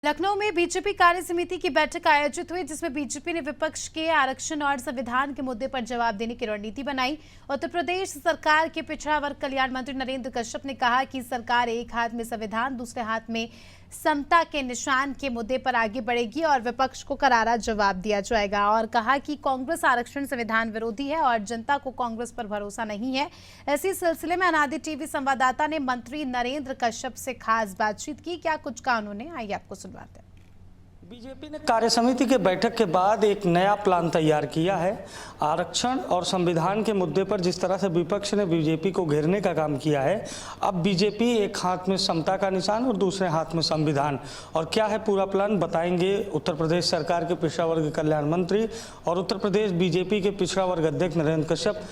लखनऊ में बीजेपी कार्य समिति की बैठक आयोजित हुई, जिसमें बीजेपी ने विपक्ष के आरक्षण और संविधान के मुद्दे पर जवाब देने की रणनीति बनाई। उत्तर प्रदेश सरकार के पिछड़ा वर्ग कल्याण मंत्री नरेंद्र कश्यप ने कहा कि सरकार एक हाथ में संविधान, दूसरे हाथ में समता के निशान के मुद्दे पर आगे बढ़ेगी और विपक्ष को करारा जवाब दिया जाएगा। और कहा कि कांग्रेस आरक्षण संविधान विरोधी है और जनता को कांग्रेस पर भरोसा नहीं है। इसी सिलसिले में अनादि टीवी संवाददाता ने मंत्री नरेंद्र कश्यप से खास बातचीत की। क्या कुछ कहा उन्होंने, आइए आपको सुनवाते हैं। बीजेपी ने कार्य समिति के बैठक के बाद एक नया प्लान तैयार किया है। आरक्षण और संविधान के मुद्दे पर जिस तरह से विपक्ष ने बीजेपी को घेरने का काम किया है, अब बीजेपी एक हाथ में समता का निशान और दूसरे हाथ में संविधान। और क्या है पूरा प्लान, बताएंगे उत्तर प्रदेश सरकार के पिछड़ा वर्ग कल्याण मंत्री और उत्तर प्रदेश बीजेपी के पिछड़ा वर्ग अध्यक्ष नरेंद्र कश्यप।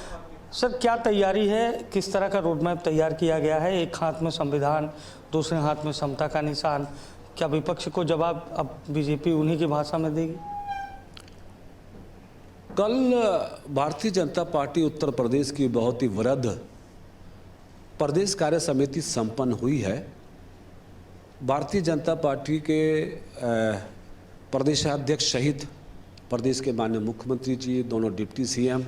सर, क्या तैयारी है, किस तरह का रोड मैप तैयार किया गया है? एक हाथ में संविधान, दूसरे हाथ में समता का निशान। क्या विपक्ष को जवाब अब बीजेपी उन्हीं की भाषा में देगी? कल भारतीय जनता पार्टी उत्तर प्रदेश की बहुत ही वृहद प्रदेश कार्य समिति संपन्न हुई है। भारतीय जनता पार्टी के प्रदेशाध्यक्ष सहित प्रदेश के माननीय मुख्यमंत्री जी, दोनों डिप्टी सीएम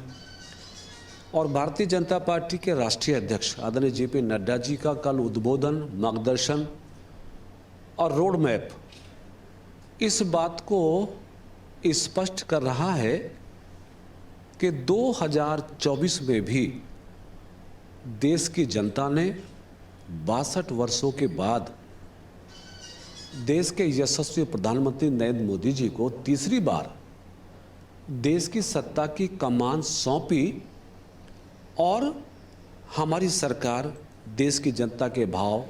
और भारतीय जनता पार्टी के राष्ट्रीय अध्यक्ष आदरणीय जेपी नड्डा जी का कल उद्बोधन, मार्गदर्शन और रोड मैप इस बात को स्पष्ट कर रहा है कि 2024 में भी देश की जनता ने 62 वर्षों के बाद देश के यशस्वी प्रधानमंत्री नरेंद्र मोदी जी को तीसरी बार देश की सत्ता की कमान सौंपी और हमारी सरकार देश की जनता के भाव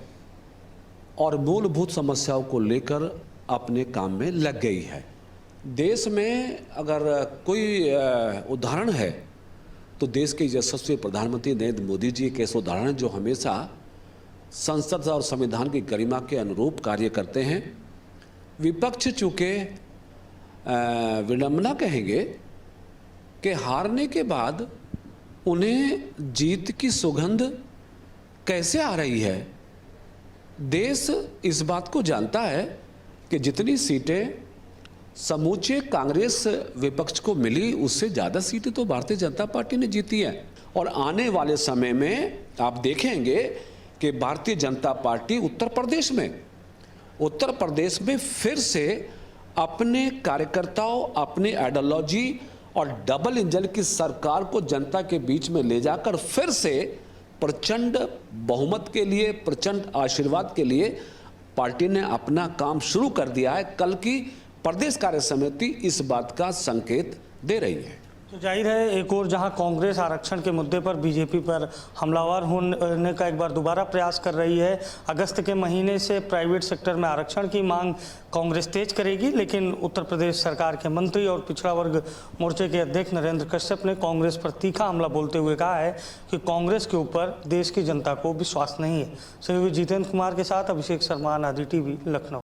और मूलभूत समस्याओं को लेकर अपने काम में लग गई है। देश में अगर कोई उदाहरण है तो देश के यशस्वी प्रधानमंत्री नरेंद्र मोदी जी एक ऐसा उदाहरण है जो हमेशा संसद और संविधान की गरिमा के अनुरूप कार्य करते हैं। विपक्ष चूँकि विडंबना कहेंगे कि हारने के बाद उन्हें जीत की सुगंध कैसे आ रही है। देश इस बात को जानता है कि जितनी सीटें समूचे कांग्रेस विपक्ष को मिली, उससे ज़्यादा सीटें तो भारतीय जनता पार्टी ने जीती हैं। और आने वाले समय में आप देखेंगे कि भारतीय जनता पार्टी उत्तर प्रदेश में फिर से अपने कार्यकर्ताओं, अपनी आइडियोलॉजी और डबल इंजन की सरकार को जनता के बीच में ले जाकर फिर से प्रचंड बहुमत के लिए, प्रचंड आशीर्वाद के लिए पार्टी ने अपना काम शुरू कर दिया है। कल की प्रदेश कार्य समिति इस बात का संकेत दे रही है। तो जाहिर है एक और जहां कांग्रेस आरक्षण के मुद्दे पर बीजेपी पर हमलावर होने का एक बार दोबारा प्रयास कर रही है। अगस्त के महीने से प्राइवेट सेक्टर में आरक्षण की मांग कांग्रेस तेज करेगी, लेकिन उत्तर प्रदेश सरकार के मंत्री और पिछड़ा वर्ग मोर्चे के अध्यक्ष नरेंद्र कश्यप ने कांग्रेस पर तीखा हमला बोलते हुए कहा है कि कांग्रेस के ऊपर देश की जनता को विश्वास नहीं है। सहयोगी जितेंद्र कुमार के साथ अभिषेक शर्मा, अनादि टीवी, लखनऊ।